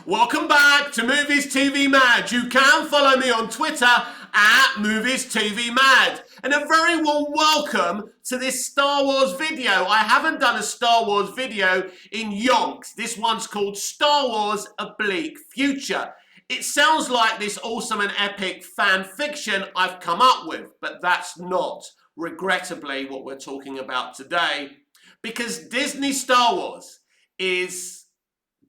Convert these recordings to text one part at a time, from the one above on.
Welcome back to Movies TV Mad. You can follow me on Twitter at Movies TV Mad. And a very warm welcome to this Star Wars video. I haven't done a Star Wars video in yonks. This one's called Star Wars: A Bleak Future. It sounds like this awesome and epic fan fiction I've come up with, but that's not, regrettably, what we're talking about today. Because Disney Star Wars is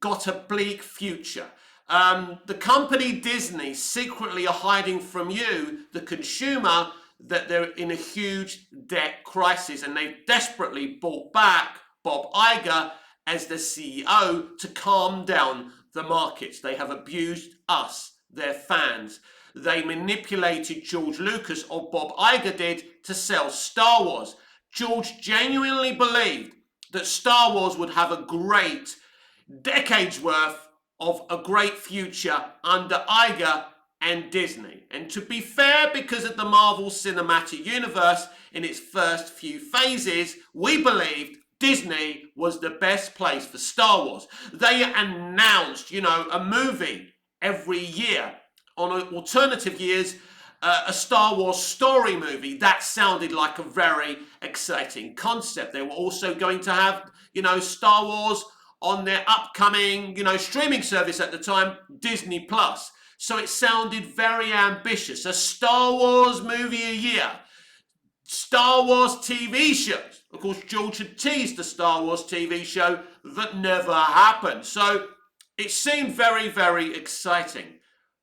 got a bleak future. The company Disney secretly are hiding from you, the consumer, that they're in a huge debt crisis, and they've desperately brought back Bob Iger as the CEO to calm down the markets. They have abused us, their fans. They manipulated George Lucas, or Bob Iger did, to sell Star Wars. George genuinely believed that Star Wars would have a great decades worth of a great future under Iger and Disney. And to be fair, because of the Marvel Cinematic Universe in its first few phases, we believed Disney was the best place for Star Wars. They announced, a movie every year. On alternative years, a Star Wars story movie. That sounded like a very exciting concept. They were also going to have, Star Wars on their upcoming, streaming service at the time, Disney Plus. So it sounded very ambitious. A Star Wars movie a year. Star Wars TV shows. Of course, George had teased the Star Wars TV show that never happened. So it seemed very, very exciting.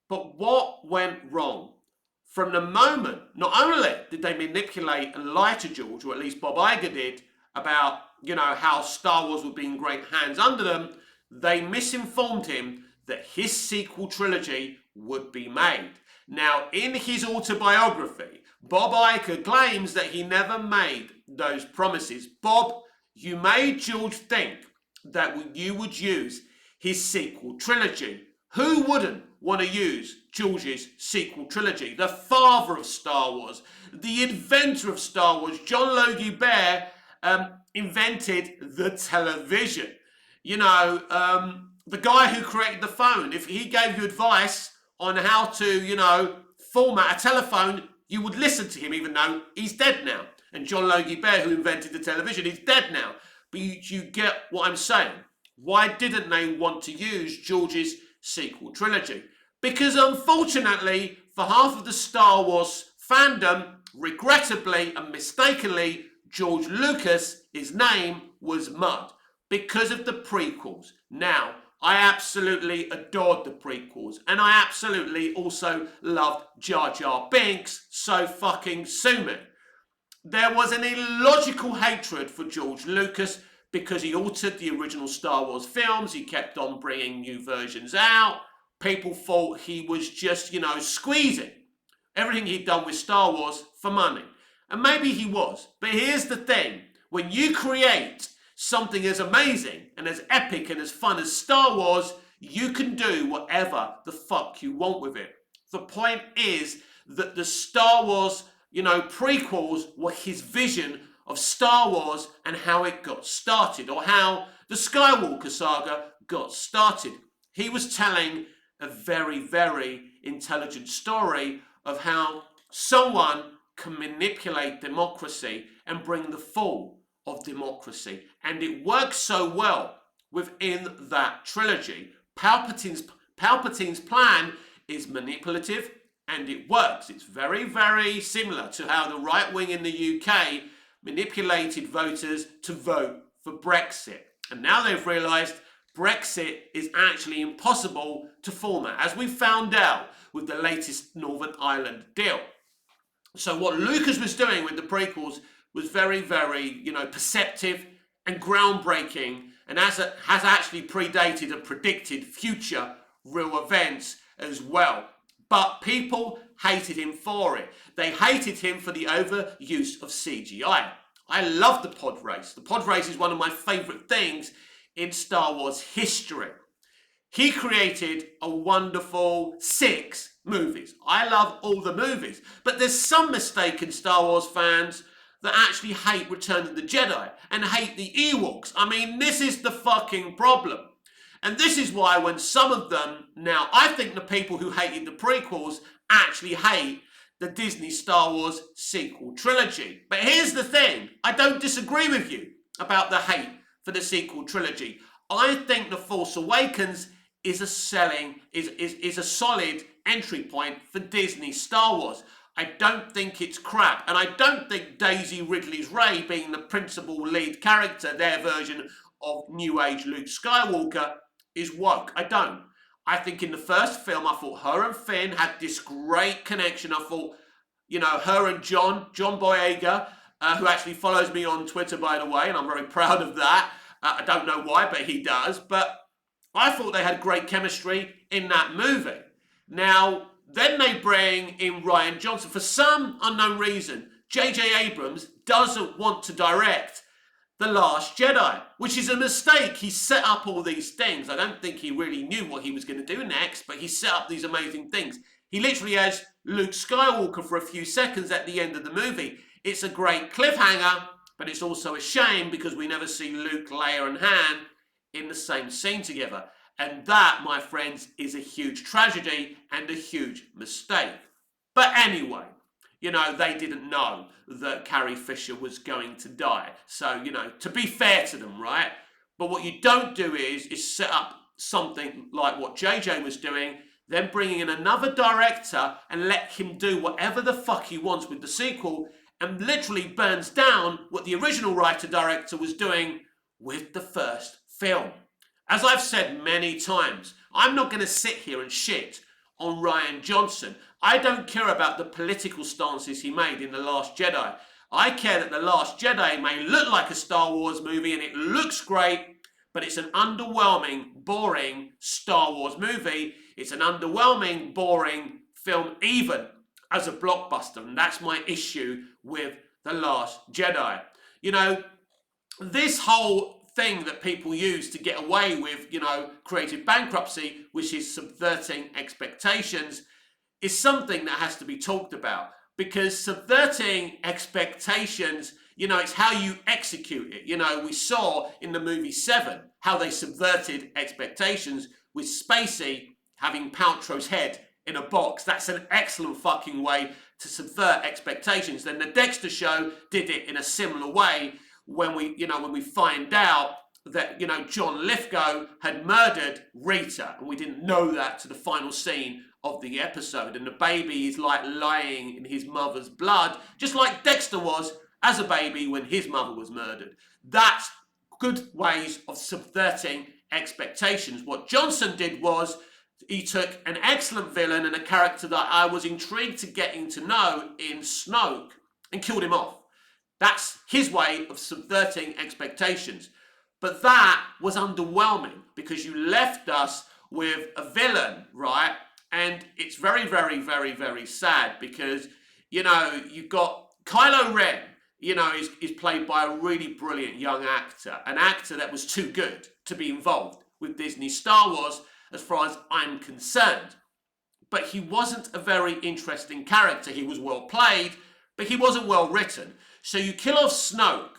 But what went wrong? From the moment, not only did they manipulate and lie to George, or at least Bob Iger did, about how Star Wars would be in great hands under them, they misinformed him that his sequel trilogy would be made. Now, in his autobiography, Bob Iger claims that he never made those promises. Bob, you made George think that you would use his sequel trilogy. Who wouldn't want to use George's sequel trilogy? The father of Star Wars, the inventor of Star Wars, John Logie Baird, invented the television. The guy who created the phone, if he gave you advice on how to, format a telephone, you would listen to him, even though he's dead now. And John Logie Baird, who invented the television, is dead now. But you get what I'm saying. Why didn't they want to use George's sequel trilogy? Because unfortunately, for half of the Star Wars fandom, regrettably and mistakenly, George Lucas, his name was mud because of the prequels. Now, I absolutely adored the prequels, and I absolutely also loved Jar Jar Binks, so fucking sue me. There was an illogical hatred for George Lucas because he altered the original Star Wars films. He kept on bringing new versions out. People thought he was just, squeezing everything he'd done with Star Wars for money. And maybe he was. But here's the thing. When you create something as amazing and as epic and as fun as Star Wars, you can do whatever the fuck you want with it. The point is that the Star Wars, prequels were his vision of Star Wars and how it got started, or how the Skywalker saga got started. He was telling a very, very intelligent story of how someone can manipulate democracy and bring the fall of democracy. And it works so well within that trilogy. Palpatine's plan is manipulative and it works. It's very, very similar to how the right wing in the UK manipulated voters to vote for Brexit. And now they've realised Brexit is actually impossible to format, as we found out with the latest Northern Ireland deal. So what Lucas was doing with the prequels was very, very, perceptive and groundbreaking, and has actually predated and predicted future real events as well. But people hated him for it. They hated him for the overuse of CGI. I love the pod race. The pod race is one of my favourite things in Star Wars history. He created a wonderful 6 movies. I love all the movies. But there's some mistaken Star Wars fans that actually hate Return of the Jedi and hate the Ewoks. I mean, this is the fucking problem. And this is why when some of them, now I think the people who hated the prequels actually hate the Disney Star Wars sequel trilogy. But here's the thing, I don't disagree with you about the hate for the sequel trilogy. I think The Force Awakens is a solid entry point for Disney Star Wars. I don't think it's crap, and I don't think Daisy Ridley's Rey being the principal lead character, their version of New Age Luke Skywalker, is woke. I don't. I think in the first film, I thought her and Finn had this great connection. I thought, you know, her and John Boyega, who actually follows me on Twitter, by the way, and I'm very proud of that. I don't know why, but he does. But I thought they had great chemistry in that movie. Now, then they bring in Rian Johnson. For some unknown reason, J.J. Abrams doesn't want to direct The Last Jedi, which is a mistake. He set up all these things. I don't think he really knew what he was going to do next, but he set up these amazing things. He literally has Luke Skywalker for a few seconds at the end of the movie. It's a great cliffhanger, but it's also a shame because we never see Luke, Leia, and Han in the same scene together. And that, my friends, is a huge tragedy and a huge mistake. But anyway, you know, they didn't know that Carrie Fisher was going to die. So, you know, to be fair to them, right? But what you don't do is set up something like what JJ was doing, then bringing in another director and let him do whatever the fuck he wants with the sequel, and literally burns down what the original writer-director was doing with the first film. As I've said many times, I'm not going to sit here and shit on Rian Johnson. I don't care about the political stances he made in The Last Jedi. I care that The Last Jedi may look like a Star Wars movie and it looks great, but it's an underwhelming, boring Star Wars movie. It's an underwhelming, boring film even as a blockbuster, and that's my issue with The Last Jedi. You know, this whole thing that people use to get away with, you know, creative bankruptcy, which is subverting expectations, is something that has to be talked about, because subverting expectations, you know, it's how you execute it. You know, we saw in the movie Seven how they subverted expectations with Spacey having Paltrow's head in a box. That's an excellent fucking way to subvert expectations. Then the Dexter Show did it in a similar way when we find out that, you know, John Lithgow had murdered Rita, and we didn't know that to the final scene of the episode, and the baby is like lying in his mother's blood, just like Dexter was as a baby when his mother was murdered. That's good ways of subverting expectations. What Johnson did was he took an excellent villain and a character that I was intrigued to getting to know in Snoke and killed him off. That's his way of subverting expectations. But that was underwhelming because you left us with a villain, right? And it's very, very, very, very sad because, you know, you've got Kylo Ren, you know, is played by a really brilliant young actor, an actor that was too good to be involved with Disney Star Wars as far as I'm concerned. But he wasn't a very interesting character. He was well played, but he wasn't well written. So you kill off Snoke,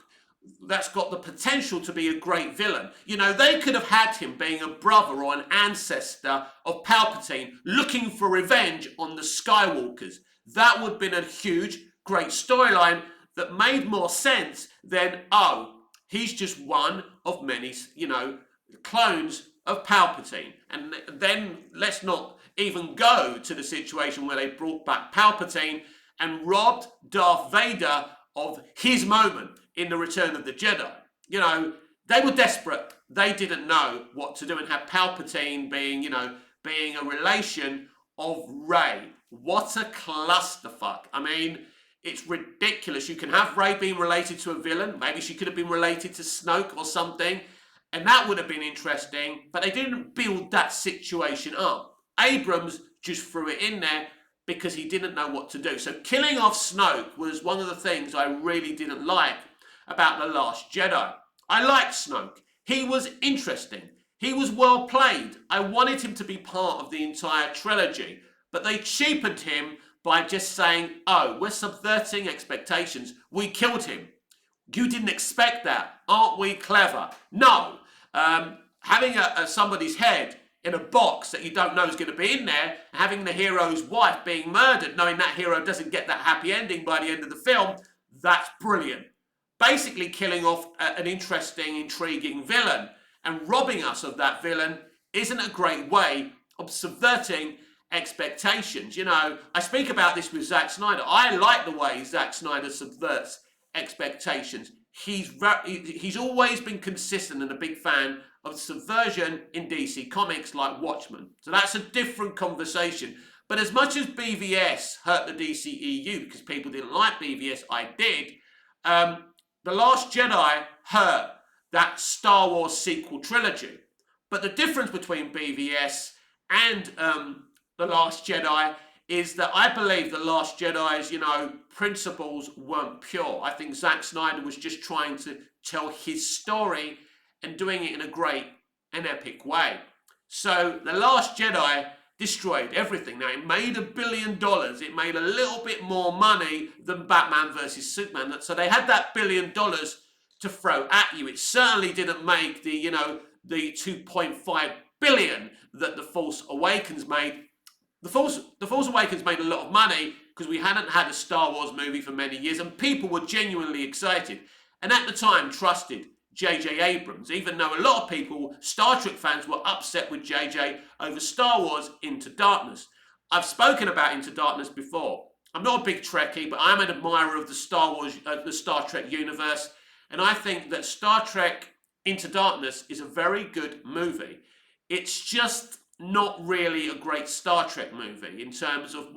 that's got the potential to be a great villain. You know, they could have had him being a brother or an ancestor of Palpatine looking for revenge on the Skywalkers. That would have been a huge, great storyline that made more sense than, oh, he's just one of many, you know, clones of Palpatine. And then let's not even go to the situation where they brought back Palpatine and robbed Darth Vader of his moment in the Return of the Jedi. You know, they were desperate. They didn't know what to do, and have Palpatine being, you know, being a relation of Rey. What a clusterfuck. I mean, it's ridiculous. You can have Rey being related to a villain. Maybe she could have been related to Snoke or something, and that would have been interesting, but they didn't build that situation up. Abrams just threw it in there because he didn't know what to do. So killing off Snoke was one of the things I really didn't like about The Last Jedi. I liked Snoke. He was interesting. He was well played. I wanted him to be part of the entire trilogy, but they cheapened him by just saying, oh, we're subverting expectations. We killed him. You didn't expect that. Aren't we clever? No. having somebody's head in a box that you don't know is going to be in there, having the hero's wife being murdered, knowing that hero doesn't get that happy ending by the end of the film, that's brilliant. Basically killing off an interesting, intriguing villain and robbing us of that villain isn't a great way of subverting expectations. You know, I speak about this with Zack Snyder. I like the way Zack Snyder subverts expectations. He's always been consistent and a big fan of subversion in DC Comics like Watchmen. So that's a different conversation. But as much as BVS hurt the DCEU because people didn't like BVS, I did. The Last Jedi hurt that Star Wars sequel trilogy. But the difference between BVS and The Last Jedi is that I believe The Last Jedi's, principles weren't pure. I think Zack Snyder was just trying to tell his story and doing it in a great and epic way. So The Last Jedi destroyed everything. Now, it made $1 billion. It made a little bit more money than Batman versus Superman. So they had that $1 billion to throw at you. It certainly didn't make the 2.5 billion that The Force Awakens made. The Force Awakens made a lot of money because we hadn't had a Star Wars movie for many years and people were genuinely excited. And at the time trusted J.J. Abrams, even though a lot of people, Star Trek fans, were upset with J.J. over Star Wars Into Darkness. I've spoken about Into Darkness before. I'm not a big Trekkie, but I'm an admirer of the Star Trek universe. And I think that Star Trek Into Darkness is a very good movie. It's just not really a great Star Trek movie in terms of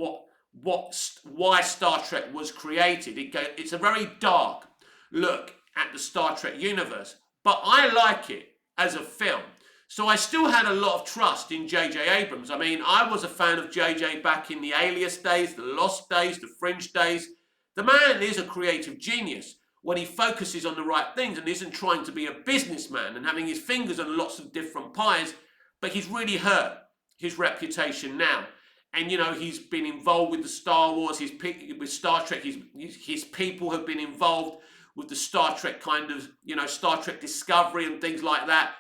why Star Trek was created. It's a very dark look at the Star Trek universe, but I like it as a film. So I still had a lot of trust in J.J. Abrams. I mean, I was a fan of J.J. back in the Alias days, the Lost days, the Fringe days. The man is a creative genius when he focuses on the right things and isn't trying to be a businessman and having his fingers on lots of different pies, but he's really hurt his reputation now. And, he's been involved with the Star Wars, with Star Trek, his people have been involved with the Star Trek Star Trek Discovery and things like that.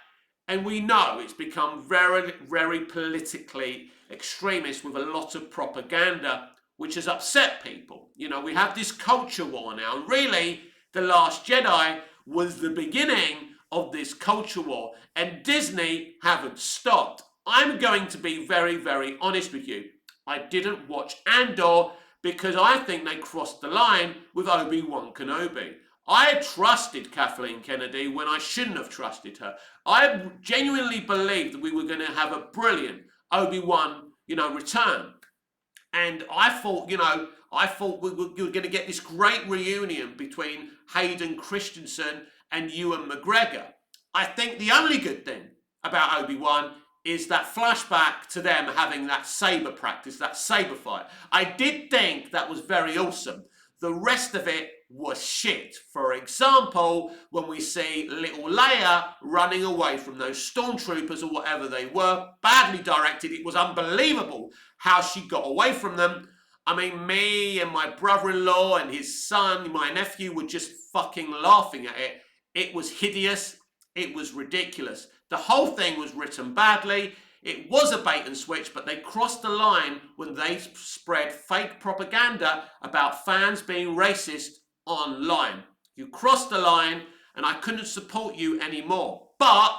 And we know it's become very, very politically extremist with a lot of propaganda, which has upset people. We have this culture war now. And really, The Last Jedi was the beginning of this culture war. And Disney haven't stopped. I'm going to be very, very honest with you. I didn't watch Andor because I think they crossed the line with Obi-Wan Kenobi. I trusted Kathleen Kennedy when I shouldn't have trusted her. I genuinely believed that we were going to have a brilliant Obi-Wan, return. And I thought we were going to get this great reunion between Hayden Christensen and Ewan McGregor. I think the only good thing about Obi-Wan is that flashback to them having that saber practice, that saber fight. I did think that was very awesome. The rest of it was shit. For example, when we see little Leia running away from those stormtroopers or whatever they were, badly directed. It was unbelievable how she got away from them. I mean, me and my brother-in-law and his son, my nephew, were just fucking laughing at it. It was hideous. It was ridiculous. The whole thing was written badly. It was a bait and switch, but they crossed the line when they spread fake propaganda about fans being racist online. You crossed the line and I couldn't support you anymore. But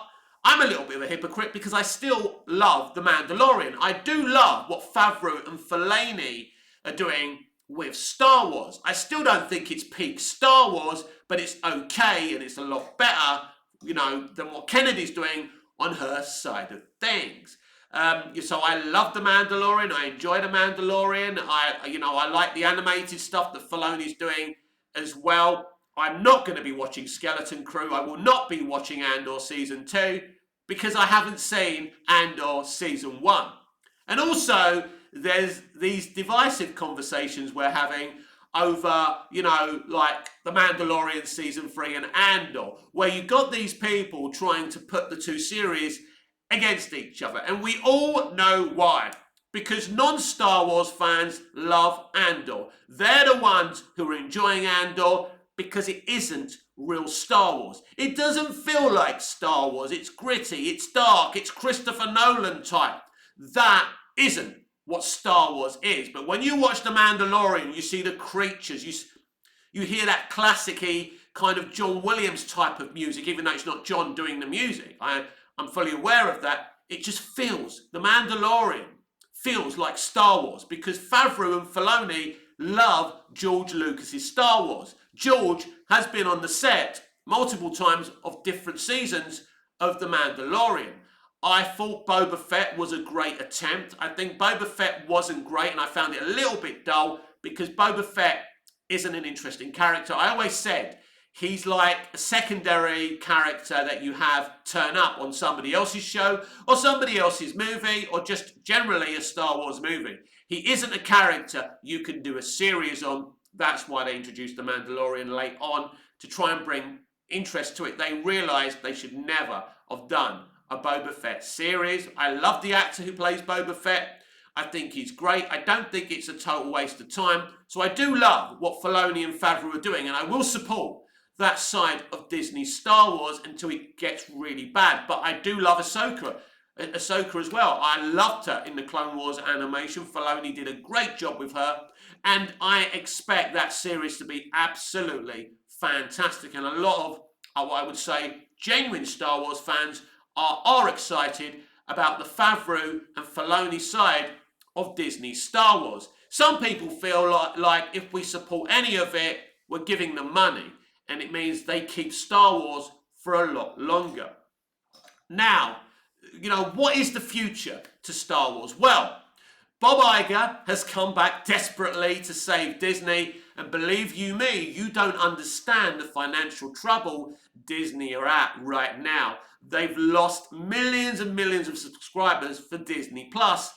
I'm a little bit of a hypocrite because I still love The Mandalorian. I do love what Favreau and Filoni are doing with Star Wars. I still don't think it's peak Star Wars, but it's okay and it's a lot better, than what Kennedy's doing on her side of things. So I love The Mandalorian. I enjoy The Mandalorian. I like the animated stuff that Filoni's doing as well. I'm not going to be watching Skeleton Crew. I will not be watching Andor Season 2 because I haven't seen Andor Season 1. And also, there's these divisive conversations we're having over, like The Mandalorian Season 3 and Andor, where you've got these people trying to put the two series against each other. And we all know why. Because non-Star Wars fans love Andor. They're the ones who are enjoying Andor. because it isn't real Star Wars. It doesn't feel like Star Wars. It's gritty, it's dark, it's Christopher Nolan type. That isn't what Star Wars is. But when you watch The Mandalorian, you see the creatures, you hear that classic-y kind of John Williams type of music, even though it's not John doing the music. I'm fully aware of that. It just feels, The Mandalorian feels like Star Wars because Favreau and Filoni love George Lucas's Star Wars. George has been on the set multiple times of different seasons of The Mandalorian. I thought Boba Fett was a great attempt. I think Boba Fett wasn't great and I found it a little bit dull because Boba Fett isn't an interesting character. I always said he's like a secondary character that you have turn up on somebody else's show or somebody else's movie or just generally a Star Wars movie. He isn't a character you can do a series on. That's why they introduced The Mandalorian late on to try and bring interest to it. They realised they should never have done a Boba Fett series. I love the actor who plays Boba Fett. I think he's great. I don't think it's a total waste of time. So I do love what Filoni and Favreau are doing, and I will support that side of Disney's Star Wars until it gets really bad. But I do love Ahsoka as well. I loved her in the Clone Wars animation. Filoni did a great job with her, and I expect that series to be absolutely fantastic. And a lot of what I would say genuine Star Wars fans are excited about the Favreau and Filoni side of Disney's Star Wars. Some people feel like if we support any of it, we're giving them money, and it means they keep Star Wars for a lot longer. Now, what is the future to Star Wars? Well, Bob Iger has come back desperately to save Disney, and believe you me, you don't understand the financial trouble Disney are at right now. They've lost millions and millions of subscribers for Disney Plus.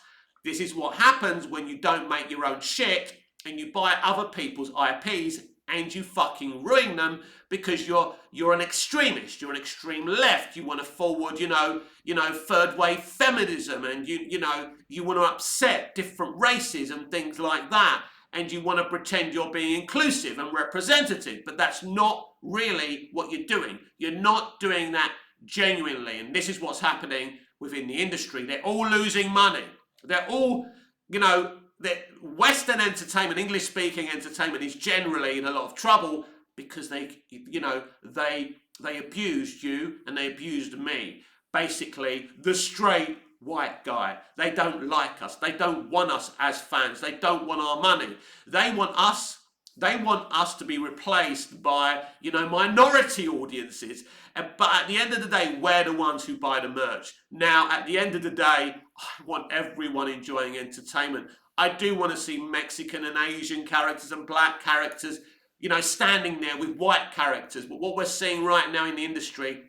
This is what happens when you don't make your own shit and you buy other people's IPs and you fucking ruin them because you're an extremist, you're an extreme left, you want to forward, third wave feminism, and you want to upset different races and things like that, and you want to pretend you're being inclusive and representative, but that's not really what you're doing. You're not doing that genuinely, and this is what's happening within the industry. They're all losing money. They're all, that Western entertainment, English-speaking entertainment is generally in a lot of trouble because they abused you and they abused me. Basically, the straight white guy. They don't like us. They don't want us as fans. They don't want our money. They want us to be replaced by, minority audiences. But at the end of the day, we're the ones who buy the merch. Now, at the end of the day, I want everyone enjoying entertainment. I do want to see Mexican and Asian characters and black characters, standing there with white characters. But what we're seeing right now in the industry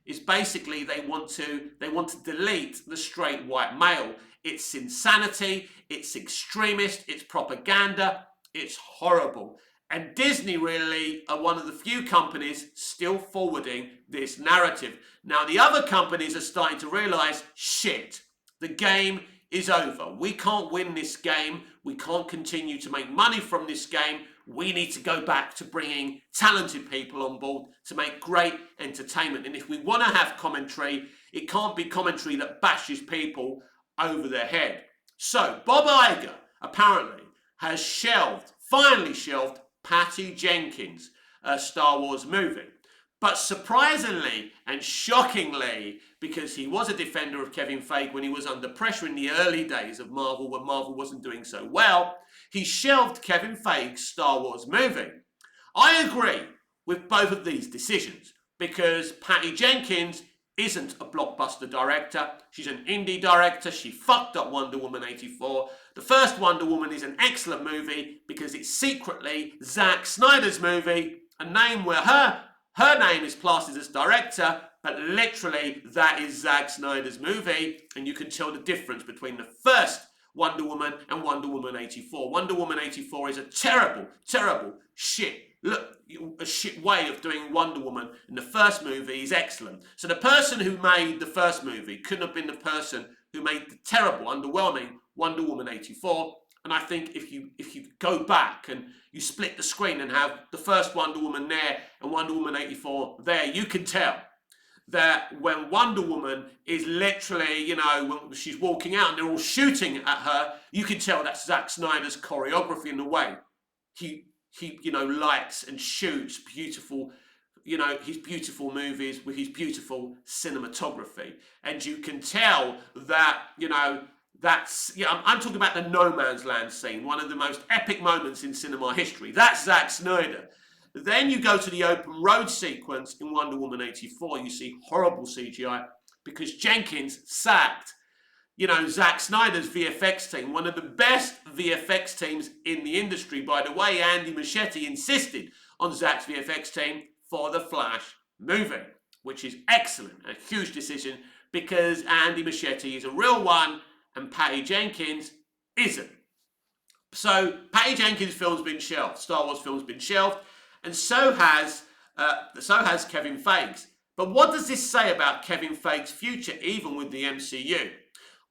is basically they want to delete the straight white male. It's insanity, it's extremist, it's propaganda, it's horrible. And Disney really are one of the few companies still forwarding this narrative. Now, the other companies are starting to realize, shit, the game is over. We can't win this game. We can't continue to make money from this game. We need to go back to bringing talented people on board to make great entertainment. And if we want to have commentary, it can't be commentary that bashes people over their head. So, Bob Iger apparently has finally shelved Patty Jenkins' Star Wars movie. But surprisingly and shockingly, because he was a defender of Kevin Feige when he was under pressure in the early days of Marvel, when Marvel wasn't doing so well, he shelved Kevin Feige's Star Wars movie. I agree with both of these decisions because Patty Jenkins isn't a blockbuster director. She's an indie director. She fucked up Wonder Woman 84. The first Wonder Woman is an excellent movie because it's secretly Zack Snyder's movie, a name where her name is plastered as director, but literally that is Zack Snyder's movie, and you can tell the difference between the first Wonder Woman and Wonder Woman 84. Wonder Woman 84 is a terrible, terrible shit. Look, a shit way of doing Wonder Woman, and the first movie is excellent. So the person who made the first movie couldn't have been the person who made the terrible, underwhelming Wonder Woman 84. And I think if you go back and you split the screen and have the first Wonder Woman there and Wonder Woman 84 there, you can tell that when Wonder Woman is literally, when she's walking out and they're all shooting at her, you can tell that's Zack Snyder's choreography in the way he lights and shoots beautiful, his beautiful movies with his beautiful cinematography. And you can tell that, I'm talking about the No Man's Land scene, one of the most epic moments in cinema history. That's Zack Snyder. Then you go to the open road sequence in Wonder Woman 84. You see horrible CGI because Jenkins sacked, Zack Snyder's VFX team, one of the best VFX teams in the industry. By the way, Andy Muschietti insisted on Zack's VFX team for the Flash movie, which is excellent, a huge decision because Andy Muschietti is a real one and Patty Jenkins isn't. So Patty Jenkins' film's been shelved, Star Wars film's been shelved, and so has Kevin Feige's. But what does this say about Kevin Feige's future, even with the MCU?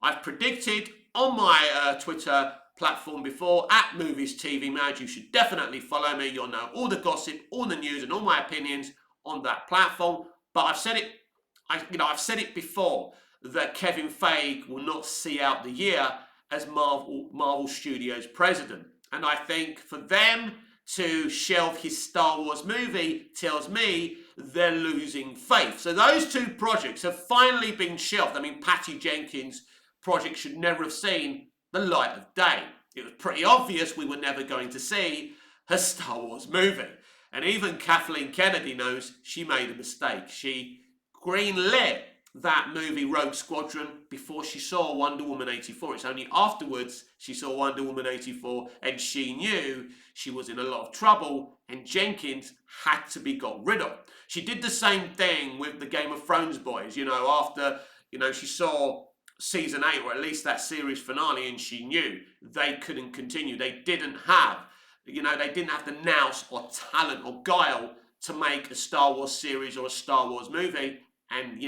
I've predicted on my Twitter platform before, at Movies TV Mad. You should definitely follow me. You'll know all the gossip, all the news, and all my opinions on that platform. But I've said it before that Kevin Feige will not see out the year as Marvel Studios president. And I think for them to shelve his Star Wars movie tells me they're losing faith. So those two projects have finally been shelved. I mean, Patty Jenkins' project should never have seen the light of day. It was pretty obvious we were never going to see her Star Wars movie. And even Kathleen Kennedy knows she made a mistake. She greenlit that movie Rogue Squadron before she saw Wonder Woman 84. It's only afterwards she saw Wonder Woman 84 and she knew she was in a lot of trouble and Jenkins had to be got rid of. She did the same thing with the Game of Thrones boys, after, she saw season 8 or at least that series finale and she knew they couldn't continue. They didn't have the nous or talent or guile to make a Star Wars series or a Star Wars movie. And,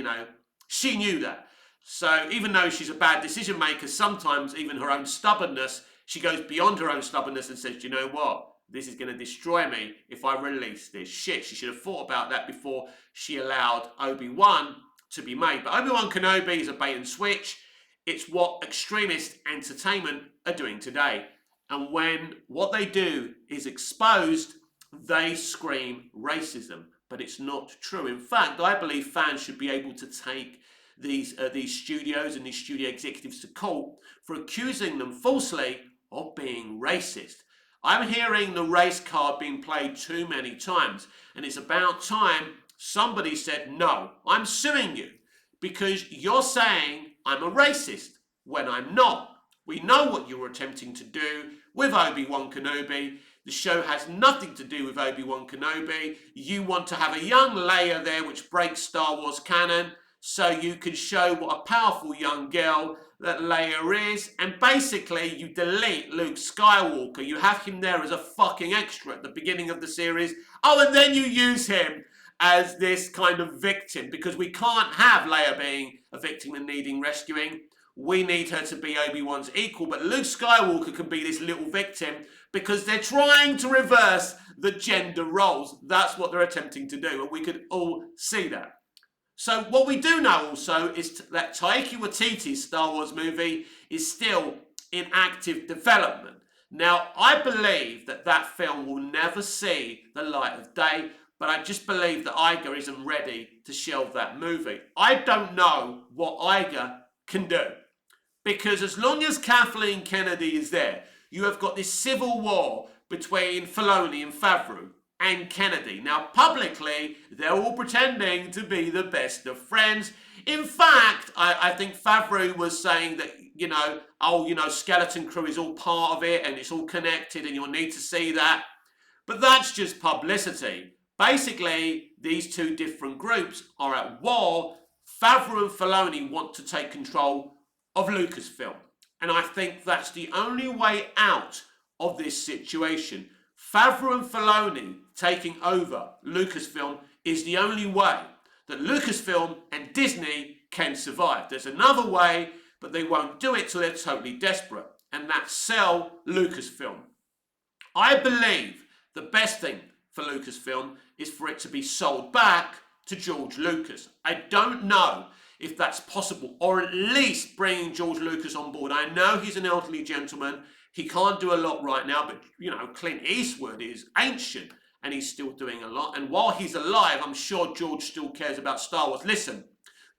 she knew that. So even though she's a bad decision maker, sometimes even her own stubbornness, she goes beyond her own stubbornness and says, you know what? This is going to destroy me if I release this shit. She should have thought about that before she allowed Obi-Wan to be made. But Obi-Wan Kenobi is a bait and switch. It's what extremist entertainment are doing today. And when what they do is exposed, they scream racism. But it's not true. In fact, I believe fans should be able to take these studios and these studio executives to court for accusing them falsely of being racist. I'm hearing the race card being played too many times, and it's about time somebody said, no, I'm suing you because you're saying I'm a racist when I'm not. We know what you were attempting to do with Obi-Wan Kenobi. The show has nothing to do with Obi-Wan Kenobi. You want to have a young Leia there which breaks Star Wars canon so you can show what a powerful young girl that Leia is. And basically you delete Luke Skywalker. You have him there as a fucking extra at the beginning of the series. Oh, and then you use him as this kind of victim because we can't have Leia being a victim and needing rescuing. We need her to be Obi-Wan's equal, but Luke Skywalker can be this little victim because they're trying to reverse the gender roles. That's what they're attempting to do, and we could all see that. So what we do know also is that Taika Waititi's Star Wars movie is still in active development. Now, I believe that film will never see the light of day, but I just believe that Iger isn't ready to shelve that movie. I don't know what Iger can do. Because as long as Kathleen Kennedy is there, you have got this civil war between Filoni and Favreau and Kennedy. Now, publicly, they're all pretending to be the best of friends. In fact, I think Favreau was saying that, Skeleton Crew is all part of it and it's all connected and you'll need to see that. But that's just publicity. Basically, these two different groups are at war. Favreau and Filoni want to take control of Lucasfilm. And I think that's the only way out of this situation. Favreau and Filoni taking over Lucasfilm is the only way that Lucasfilm and Disney can survive. There's another way, but they won't do it till they're totally desperate. and that's sell Lucasfilm. I believe the best thing for Lucasfilm is for it to be sold back to George Lucas. I don't know if that's possible, or at least bringing George Lucas on board. I know he's an elderly gentleman. He can't do a lot right now, but Clint Eastwood is ancient and he's still doing a lot. And while he's alive, I'm sure George still cares about Star Wars. Listen,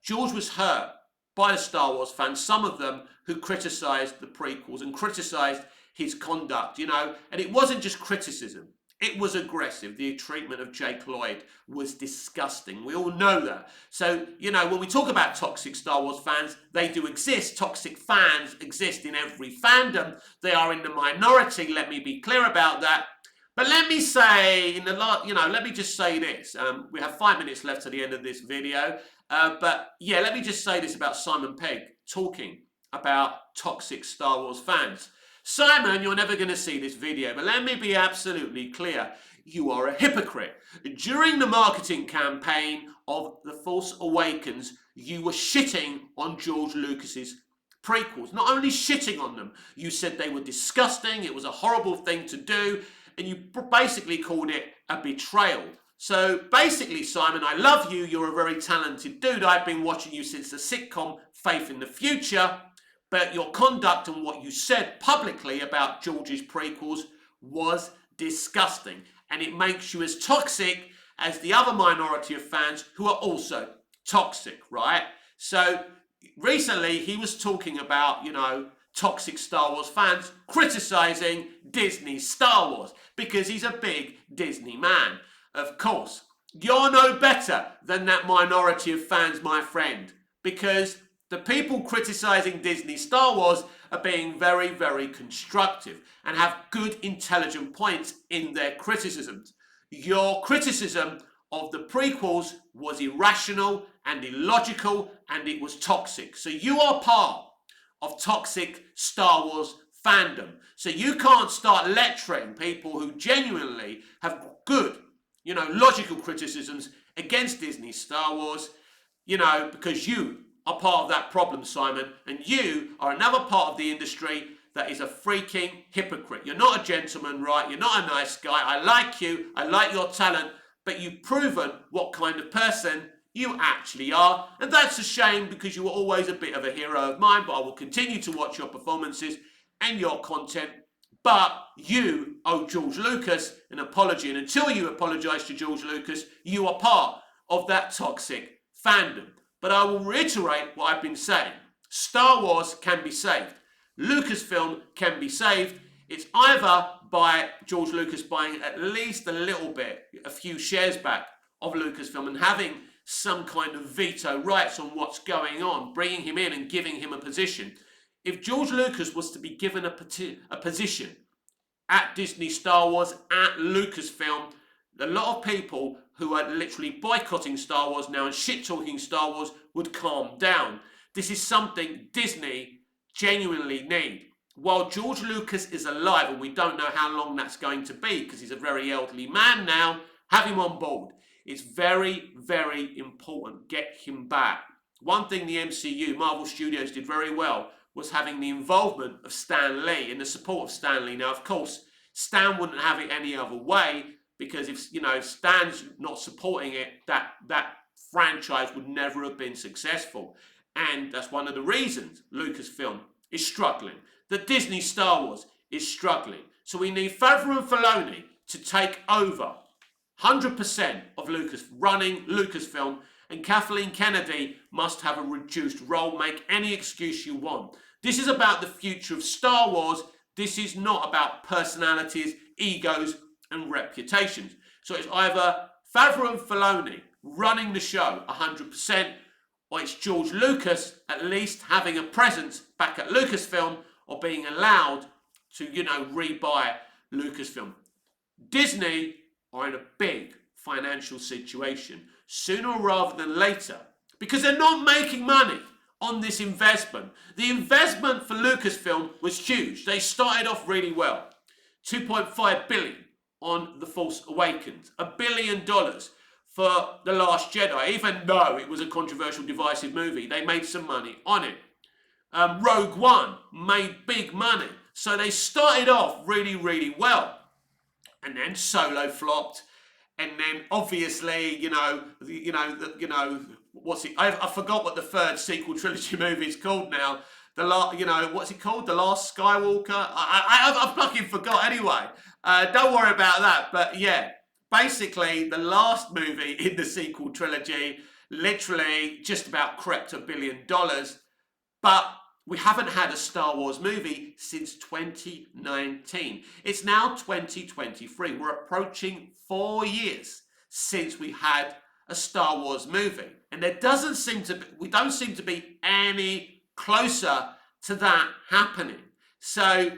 George was hurt by the Star Wars fans, some of them who criticised the prequels and criticised his conduct, and it wasn't just criticism. It was aggressive. The treatment of Jake Lloyd was disgusting. We all know that. So, when we talk about toxic Star Wars fans, they do exist. Toxic fans exist in every fandom. They are in the minority. Let me be clear about that. But let me say, let me just say this. We have 5 minutes left to the end of this video. Let me just say this about Simon Pegg talking about toxic Star Wars fans. Simon, you're never going to see this video, but let me be absolutely clear. You are a hypocrite. During the marketing campaign of The Force Awakens, you were shitting on George Lucas's prequels. Not only shitting on them, you said they were disgusting, it was a horrible thing to do, and you basically called it a betrayal. So basically, Simon, I love you. You're a very talented dude. I've been watching you since the sitcom Faith in the Future. But your conduct and what you said publicly about George's prequels was disgusting. And it makes you as toxic as the other minority of fans who are also toxic, right? So recently he was talking about, toxic Star Wars fans criticising Disney's Star Wars because he's a big Disney man. Of course, you're no better than that minority of fans, my friend, because the people criticising Disney Star Wars are being very, very constructive and have good, intelligent points in their criticisms. Your criticism of the prequels was irrational and illogical, and it was toxic. So you are part of toxic Star Wars fandom. So you can't start lecturing people who genuinely have good, logical criticisms against Disney Star Wars, because you are part of that problem, Simon, and you are another part of the industry that is a freaking hypocrite. You're not a gentleman, right? You're not a nice guy. I like you. I like your talent, but you've proven what kind of person you actually are, and that's a shame because you were always a bit of a hero of mine, but I will continue to watch your performances and your content. But you owe George Lucas an apology, and until you apologise to George Lucas, you are part of that toxic fandom. But I will reiterate what I've been saying. Star Wars can be saved. Lucasfilm can be saved. It's either by George Lucas buying at least a few shares back of Lucasfilm and having some kind of veto rights on what's going on, bringing him in and giving him a position. If George Lucas was to be given a position at Disney Star Wars, at Lucasfilm, a lot of people who are literally boycotting Star Wars now and shit-talking Star Wars would calm down. This is something Disney genuinely need. While George Lucas is alive, and we don't know how long that's going to be because he's a very elderly man now, have him on board. It's very, very important. Get him back. One thing the MCU, Marvel Studios, did very well was having the involvement of Stan Lee and the support of Stan Lee. Now, of course, Stan wouldn't have it any other way, because if Stan's not supporting it, that franchise would never have been successful. And that's one of the reasons Lucasfilm is struggling. That Disney Star Wars is struggling. So we need Favreau and Filoni to take over 100% of running Lucasfilm, and Kathleen Kennedy must have a reduced role. Make any excuse you want. This is about the future of Star Wars. This is not about personalities, egos, and reputations. So it's either Favreau and Filoni running the show 100%, or it's George Lucas at least having a presence back at Lucasfilm, or being allowed to, rebuy Lucasfilm. Disney are in a big financial situation sooner rather than later, because they're not making money on this investment. The investment for Lucasfilm was huge. They started off really well. $2.5 billion on The Force Awakens, $1 billion for The Last Jedi, even though it was a controversial, divisive movie. They made some money on it. Rogue One made big money. So they started off really, really well. And then Solo flopped. And then obviously, what's it? I forgot what the third sequel trilogy movie is called now. What's it called? The Last Skywalker. I fucking forgot. Anyway, don't worry about that. But yeah, basically, the last movie in the sequel trilogy literally just about crept $1 billion. But we haven't had a Star Wars movie since 2019. It's now 2023. We're approaching 4 years since we had a Star Wars movie. And we don't seem to be any closer to that happening. So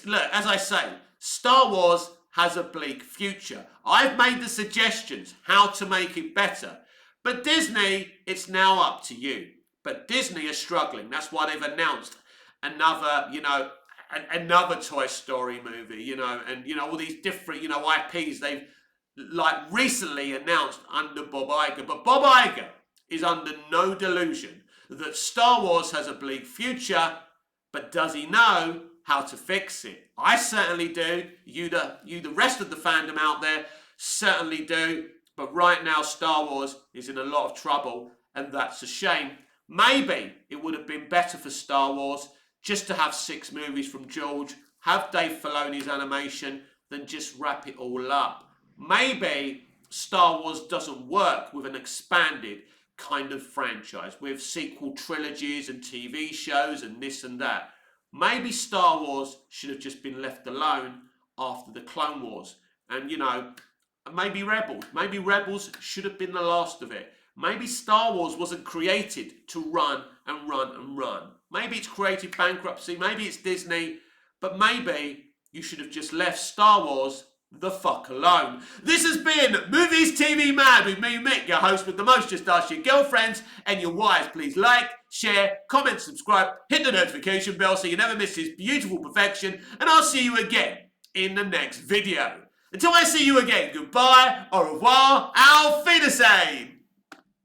look, as I say, Star Wars has a bleak future. I've made the suggestions how to make it better. But Disney, it's now up to you. But Disney is struggling. That's why they've announced another Toy Story movie, and all these different, IPs they've recently announced under Bob Iger. But Bob Iger is under no delusion that Star Wars has a bleak future, but does he know how to fix it? I certainly do. You the rest of the fandom out there certainly do. But right now, Star Wars is in a lot of trouble, and that's a shame. Maybe it would have been better for Star Wars just to have 6 movies from George, have Dave Filoni's animation, than just wrap it all up. Maybe Star Wars doesn't work with an expanded kind of franchise, with sequel trilogies and TV shows and this and that. Maybe Star Wars should have just been left alone after the Clone Wars. And, maybe Rebels. Maybe Rebels should have been the last of it. Maybe Star Wars wasn't created to run and run and run. Maybe it's creative bankruptcy. Maybe it's Disney. But maybe you should have just left Star Wars the fuck alone. This has been Movies TV Mad with me, Mick, your host with the most. Just ask your girlfriends and your wives. Please like, share, comment, subscribe, hit the notification bell so you never miss this beautiful perfection. And I'll see you again in the next video. Until I see you again, goodbye, au revoir, auf Wiedersehen.